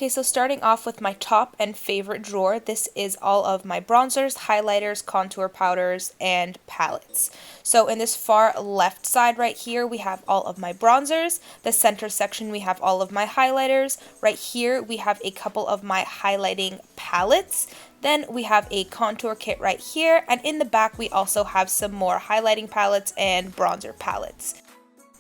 Okay, so starting off with my top and favorite drawer, this is all of my bronzers, highlighters, contour powders, and palettes. So in this far left side right here, we have all of my bronzers. The center section, we have all of my highlighters. Right here, we have a couple of my highlighting palettes. Then we have a contour kit right here, and in the back, we also have some more highlighting palettes and bronzer palettes.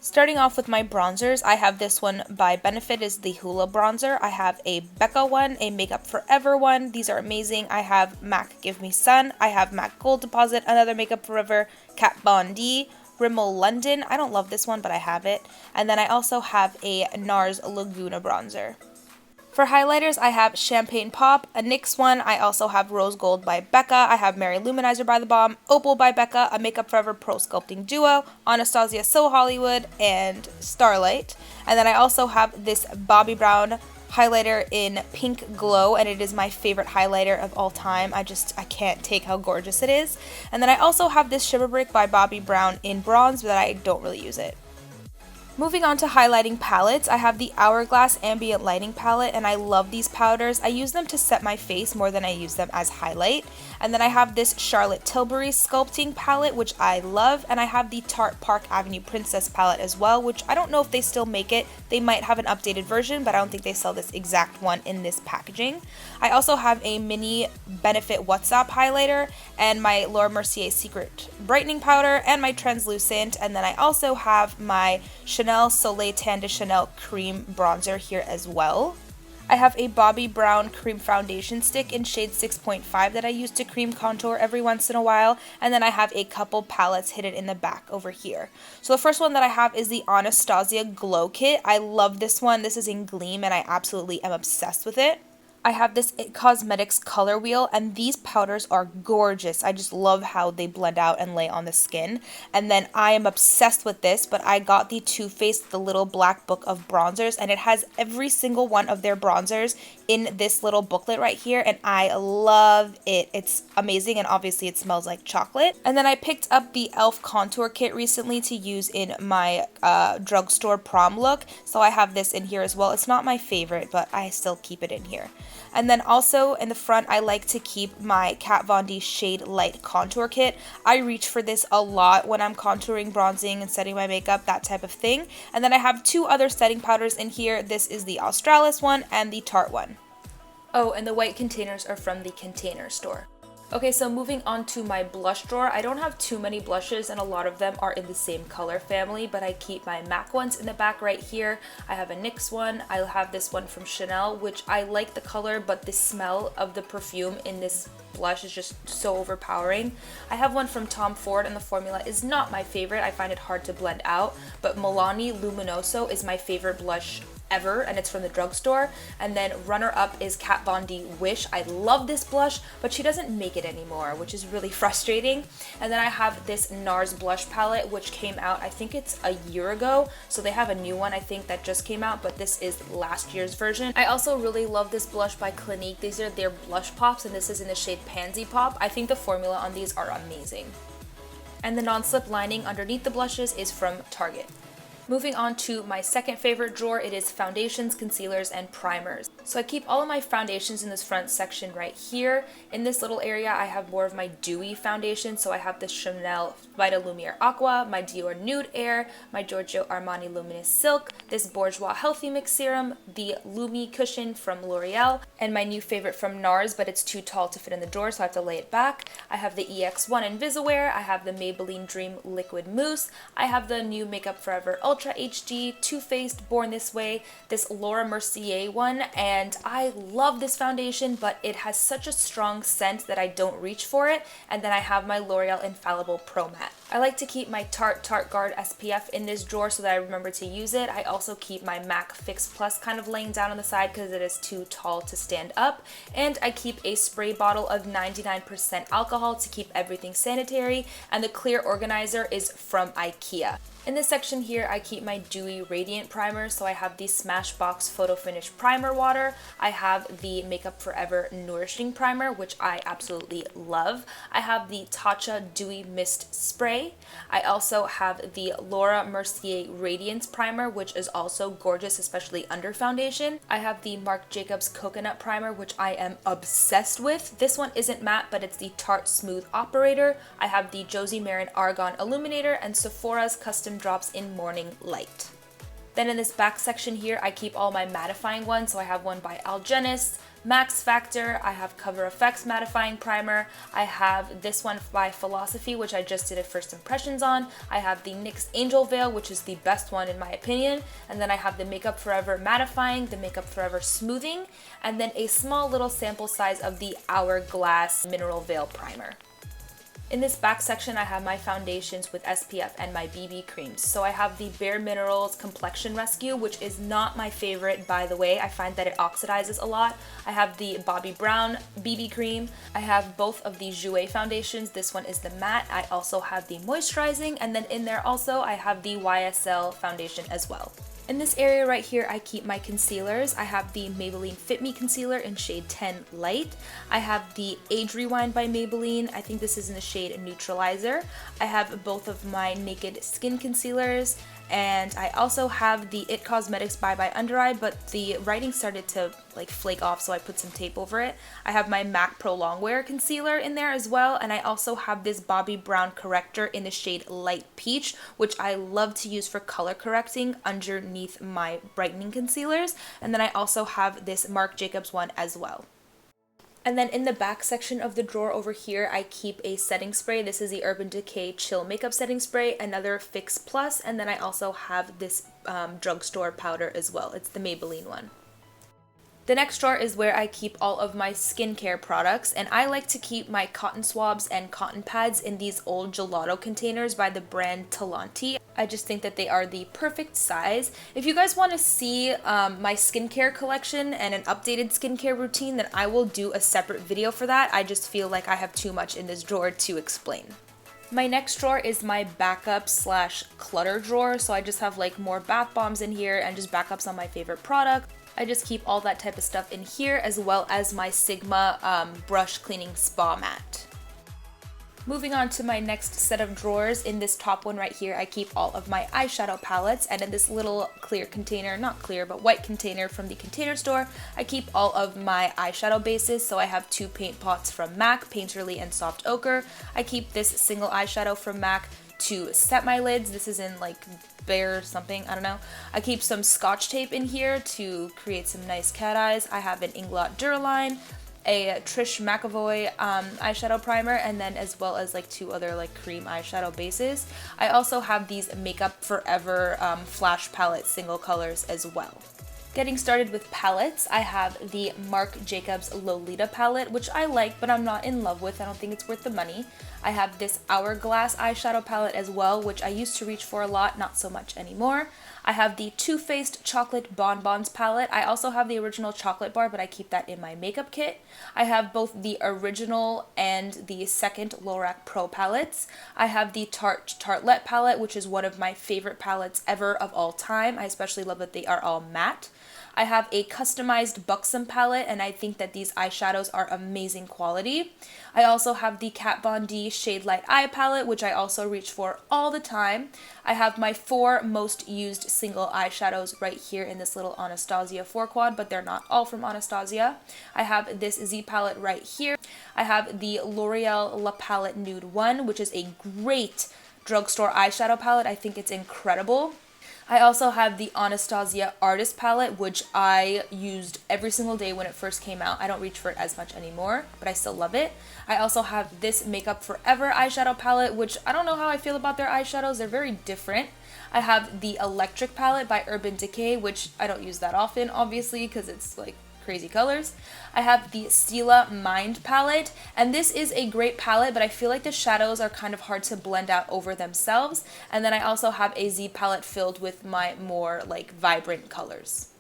Starting off with my bronzers, I have this one by Benefit, is the Hoola bronzer. I have a Becca one, a Makeup Forever one. These are amazing. I have MAC Give Me Sun. I have MAC Gold Deposit, another Makeup Forever, Kat Von D, Rimmel London. I don't love this one, but I have it. And then I also have a Nars Laguna bronzer. For highlighters, I have Champagne Pop, a NYX one. I also have Rose Gold by Becca. I have Mary Luminizer by The Balm, Opal by Becca, a Makeup Forever Pro Sculpting Duo, Anastasia So Hollywood, and Starlight. And then I also have this Bobbi Brown highlighter in Pink Glow, and it is my favorite highlighter of all time. I can't take how gorgeous it is. And then I also have this Shimmer Brick by Bobbi Brown in bronze, but I don't really use it. Moving on to highlighting palettes, I have the Hourglass Ambient Lighting Palette, and I love these powders. I use them to set my face more than I use them as highlight. And then I have this Charlotte Tilbury Sculpting Palette, which I love, and I have the Tarte Park Avenue Princess Palette as well, which I don't know if they still make it. They might have an updated version, but I don't think they sell this exact one in this packaging. I also have a mini Benefit WhatsApp highlighter, and my Laura Mercier Secret Brightening Powder, and my Translucent, and then I also have my Chanel Soleil Tan de Chanel Cream Bronzer here as well. I have a Bobbi Brown Cream Foundation Stick in shade 6.5 that I use to cream contour every once in a while, and then I have a couple palettes hidden in the back over here. So the first one that I have is the Anastasia Glow Kit. I love this one. This is in Gleam, and I absolutely am obsessed with it. I have this It Cosmetics color wheel, and these powders are gorgeous. I just love how they blend out and lay on the skin. And then I am obsessed with this, but I got the Too Faced The Little Black Book of Bronzers, and it has every single one of their bronzers in this little booklet right here, and I love it. It's amazing, and obviously it smells like chocolate. And then I picked up the e.l.f. Contour Kit recently to use in my drugstore prom look, so I have this in here as well. It's not my favorite, but I still keep it in here. And then also in the front, I like to keep my Kat Von D Shade Light Contour Kit. I reach for this a lot when I'm contouring, bronzing, and setting my makeup, that type of thing. And then I have two other setting powders in here. This is the Australis one and the Tarte one. Oh, and the white containers are from the Container Store. Okay, so moving on to my blush drawer. I don't have too many blushes, and a lot of them are in the same color family, but I keep my MAC ones in the back right here. I have a NYX one. I have this one from Chanel, which I like the color, but the smell of the perfume in this blush is just so overpowering. I have one from Tom Ford, and the formula is not my favorite. I find it hard to blend out, but Milani Luminoso is my favorite blush ever, and it's from the drugstore. And then runner up is Kat Von D Wish. I love this blush, but she doesn't make it anymore, which is really frustrating. And then I have this Nars blush palette, which came out, I think it's a year ago, so they have a new one I think that just came out, but this is last year's version. I also really love this blush by Clinique. These are their blush pops, and this is in the shade Pansy Pop. I think the formula on these are amazing. And the non-slip lining underneath the blushes is from Target. Moving on to my second favorite drawer, it is foundations, concealers, and primers. So I keep all of my foundations in this front section right here. In this little area, I have more of my dewy foundation. So I have the Chanel Vita Lumiere Aqua, my Dior Nude Air, my Giorgio Armani Luminous Silk, this Bourjois Healthy Mix Serum, the Lumi Cushion from L'Oreal, and my new favorite from Nars, but it's too tall to fit in the drawer, so I have to lay it back. I have the EX1 Invisiwear, I have the Maybelline Dream Liquid Mousse, I have the new Makeup Forever Ultra HD, Too Faced Born This Way, this Laura Mercier one, and I love this foundation, but it has such a strong scent that I don't reach for it. And then I have my L'Oreal Infallible Pro Matte. I like to keep my Tarte Guard SPF in this drawer so that I remember to use it. I also keep my MAC Fix Plus kind of laying down on the side because it is too tall to stand up. And I keep a spray bottle of 99% alcohol to keep everything sanitary, and the clear organizer is from IKEA. In this section here, I keep my dewy radiant primer. So I have the Smashbox Photo Finish Primer Water. I have the Makeup Forever Nourishing Primer, which I absolutely love. I have the Tatcha Dewy Mist Spray. I also have the Laura Mercier Radiance Primer, which is also gorgeous, especially under foundation. I have the Marc Jacobs Coconut Primer, which I am obsessed with. This one isn't matte, but it's the Tarte Smooth Operator. I have the Josie Maran Argan Illuminator and Sephora's Custom Drops in Morning Light. Then in this back section here, I keep all my mattifying ones. So I have one by Algenist, Max Factor, I have Cover FX Mattifying Primer, I have this one by Philosophy, which I just did a first impressions on, I have the NYX Angel Veil, which is the best one in my opinion, and then I have the Makeup Forever Mattifying, the Makeup Forever Smoothing, and then a small little sample size of the Hourglass Mineral Veil Primer. In this back section, I have my foundations with SPF and my BB creams. So I have the Bare Minerals Complexion Rescue, which is not my favorite, by the way. I find that it oxidizes a lot. I have the Bobbi Brown BB cream. I have both of the Jouer foundations. This one is the matte. I also have the moisturizing, and then in there also I have the YSL foundation as well. In this area right here, I keep my concealers. I have the Maybelline Fit Me Concealer in shade 10 Light. I have the Age Rewind by Maybelline. I think this is in the shade Neutralizer. I have both of my Naked Skin Concealers. And I also have the It Cosmetics Bye Bye Under Eye, but the writing started to like flake off, so I put some tape over it. I have my MAC Pro Longwear Concealer in there as well, and I also have this Bobbi Brown Corrector in the shade Light Peach, which I love to use for color correcting underneath my brightening concealers. And then I also have this Marc Jacobs one as well. And then in the back section of the drawer over here, I keep a setting spray. This is the Urban Decay Chill Makeup Setting Spray, another Fix Plus, and then I also have this drugstore powder as well. It's the Maybelline one. The next drawer is where I keep all of my skincare products, and I like to keep my cotton swabs and cotton pads in these old gelato containers by the brand Talanti. I just think that they are the perfect size. If you guys want to see my skincare collection and an updated skincare routine, then I will do a separate video for that. I just feel like I have too much in this drawer to explain. My next drawer is my backup / clutter drawer, so I just have like more bath bombs in here and just backups on my favorite product. I just keep all that type of stuff in here, as well as my Sigma brush cleaning spa mat. Moving on to my next set of drawers, in this top one right here, I keep all of my eyeshadow palettes, and in this little clear container, not clear, but white container from the Container Store, I keep all of my eyeshadow bases. So I have two paint pots from MAC, Painterly and Soft Ochre. I keep this single eyeshadow from MAC to set my lids. This is in like Bear something, I don't know. I keep some Scotch tape in here to create some nice cat eyes. I have an Inglot Duraline, a Trish McAvoy eyeshadow primer, and then as well as like two other like cream eyeshadow bases. I also have these Makeup Forever Flash Palette single colors as well. Getting started with palettes, I have the Marc Jacobs Lolita palette, which I like, but I'm not in love with. I don't think it's worth the money. I have this Hourglass eyeshadow palette as well, which I used to reach for a lot, not so much anymore. I have the Too Faced Chocolate Bonbons palette. I also have the original chocolate bar, but I keep that in my makeup kit. I have both the original and the second Lorac Pro palettes. I have the Tarte Tartelette palette, which is one of my favorite palettes ever of all time. I especially love that they are all matte. I have a customized Buxom palette, and I think that these eyeshadows are amazing quality. I also have the Kat Von D Shade Light Eye palette, which I also reach for all the time. I have my 4 most used single eyeshadows right here in this little Anastasia 4-quad, but they're not all from Anastasia. I have this Z palette right here. I have the L'Oreal La Palette Nude 1, which is a great drugstore eyeshadow palette. I think it's incredible. I also have the Anastasia Artist Palette, which I used every single day when it first came out. I don't reach for it as much anymore, but I still love it. I also have this Makeup Forever eyeshadow palette, which I don't know how I feel about their eyeshadows. They're very different. I have the Electric Palette by Urban Decay, which I don't use that often, obviously, because it's like crazy colors. I have the Stila Mind palette, and this is a great palette, but I feel like the shadows are kind of hard to blend out over themselves. And then I also have a Z palette filled with my more like vibrant colors.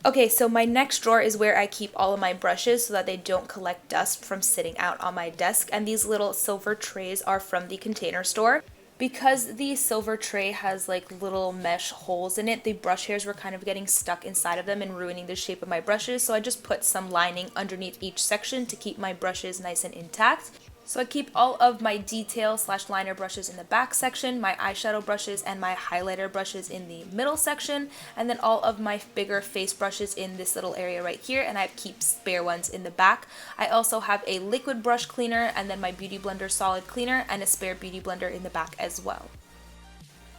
Okay, so my next drawer is where I keep all of my brushes so that they don't collect dust from sitting out on my desk, and these little silver trays are from the Container Store. Because the silver tray has like little mesh holes in it, the brush hairs were kind of getting stuck inside of them and ruining the shape of my brushes, so I just put some lining underneath each section to keep my brushes nice and intact. So I keep all of my detail / liner brushes in the back section, my eyeshadow brushes and my highlighter brushes in the middle section, and then all of my bigger face brushes in this little area right here, and I keep spare ones in the back. I also have a liquid brush cleaner and then my Beauty Blender solid cleaner and a spare Beauty Blender in the back as well.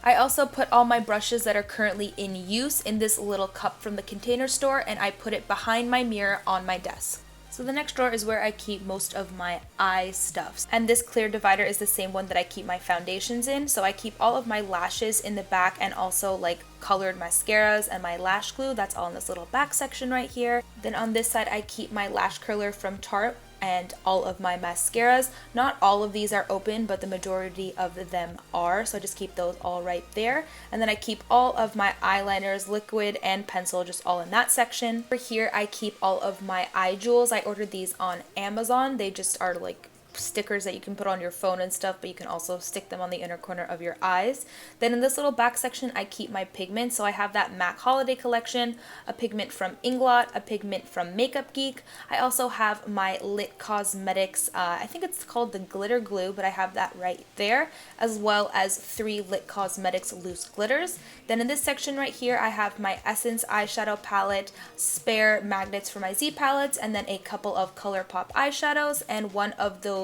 I also put all my brushes that are currently in use in this little cup from the Container Store, and I put it behind my mirror on my desk. So the next drawer is where I keep most of my eye stuffs. And this clear divider is the same one that I keep my foundations in. So I keep all of my lashes in the back and also like colored mascaras and my lash glue. That's all in this little back section right here. Then on this side, I keep my lash curler from Tarte and all of my mascaras. Not all of these are open, but the majority of them are, so I just keep those all right there. And then I keep all of my eyeliners, liquid and pencil, just all in that section. For here, I keep all of my eye jewels. I ordered these on Amazon. They just are like stickers that you can put on your phone and stuff, but you can also stick them on the inner corner of your eyes. Then in this little back section, I keep my pigments. So I have that MAC Holiday Collection, a pigment from Inglot, a pigment from Makeup Geek. I also have my Lit Cosmetics, I think it's called the Glitter Glue, but I have that right there, as well as 3 Lit Cosmetics loose glitters. Then in this section right here, I have my Essence eyeshadow palette, spare magnets for my Z palettes, and then a couple of ColourPop eyeshadows, and one of those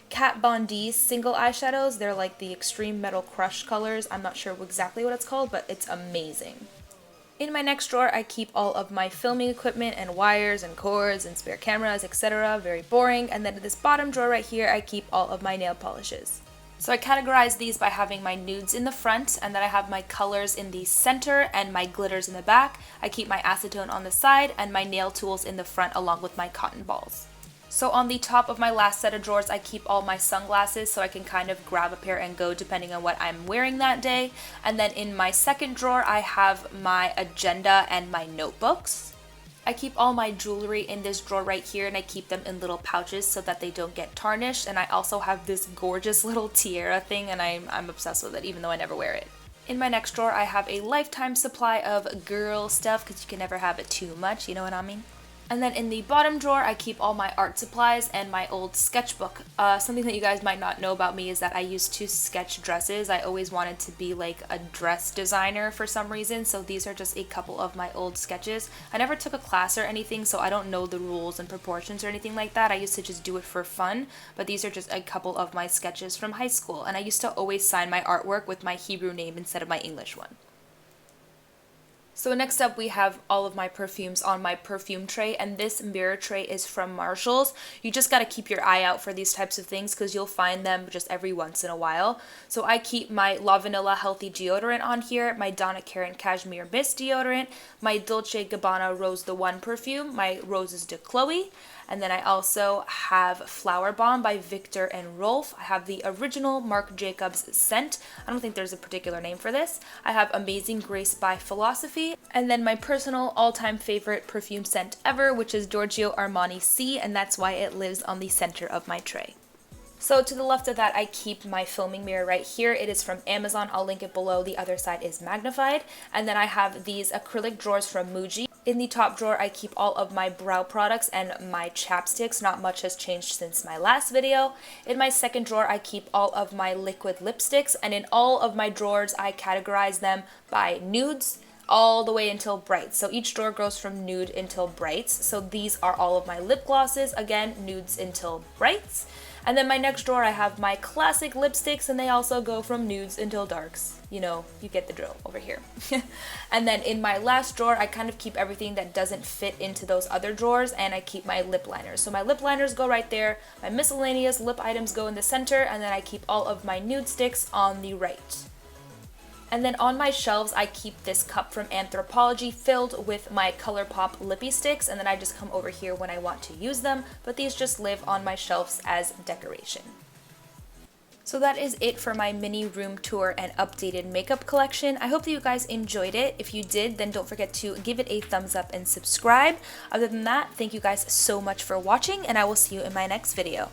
Kat Von D single eyeshadows. They're like the Extreme Metal Crush colors. I'm not sure exactly what it's called, but it's amazing. In my next drawer, I keep all of my filming equipment and wires and cords and spare cameras, etc. Very boring. And then in this bottom drawer right here, I keep all of my nail polishes. So I categorize these by having my nudes in the front, and then I have my colors in the center and my glitters in the back. I keep my acetone on the side and my nail tools in the front along with my cotton balls. So on the top of my last set of drawers, I keep all my sunglasses so I can kind of grab a pair and go depending on what I'm wearing that day. And then in my second drawer, I have my agenda and my notebooks. I keep all my jewelry in this drawer right here, and I keep them in little pouches so that they don't get tarnished. And I also have this gorgeous little tiara thing, and I'm obsessed with it even though I never wear it. In my next drawer, I have a lifetime supply of girl stuff because you can never have it too much, you know what I mean? And then in the bottom drawer, I keep all my art supplies and my old sketchbook. Something that you guys might not know about me is that I used to sketch dresses. I always wanted to be like a dress designer for some reason, so these are just a couple of my old sketches. I never took a class or anything, so I don't know the rules and proportions or anything like that. I used to just do it for fun, but these are just a couple of my sketches from high school, and I used to always sign my artwork with my Hebrew name instead of my English one. So next up, we have all of my perfumes on my perfume tray, and this mirror tray is from Marshalls. You just got to keep your eye out for these types of things because you'll find them just every once in a while. So I keep my La Vanilla Healthy Deodorant on here, my Donna Karan Cashmere Mist Deodorant, my Dolce & Gabbana Rose the One perfume, my Roses de Chloe, and then I also have Flower Bomb by Victor and Rolf. I have the original Marc Jacobs scent. I don't think there's a particular name for this. I have Amazing Grace by Philosophy. And then my personal all-time favorite perfume scent ever, which is Giorgio Armani C, and that's why it lives on the center of my tray. So to the left of that, I keep my filming mirror right here. It is from Amazon. I'll link it below. The other side is magnified. And then I have these acrylic drawers from Muji. In the top drawer, I keep all of my brow products and my chapsticks. Not much has changed since my last video. In my second drawer, I keep all of my liquid lipsticks. And in all of my drawers, I categorize them by nudes all the way until brights. So each drawer goes from nude until brights. So these are all of my lip glosses. Again, nudes until brights. And then my next drawer, I have my classic lipsticks, and they also go from nudes until darks. You know, you get the drill over here. And then in my last drawer, I kind of keep everything that doesn't fit into those other drawers, and I keep my lip liners. So my lip liners go right there, my miscellaneous lip items go in the center, and then I keep all of my nude sticks on the right. And then on my shelves, I keep this cup from Anthropologie filled with my ColourPop lippy sticks, and then I just come over here when I want to use them, but these just live on my shelves as decoration. So that is it for my mini room tour and updated makeup collection. I hope that you guys enjoyed it. If you did, then don't forget to give it a thumbs up and subscribe. Other than that, thank you guys so much for watching, and I will see you in my next video.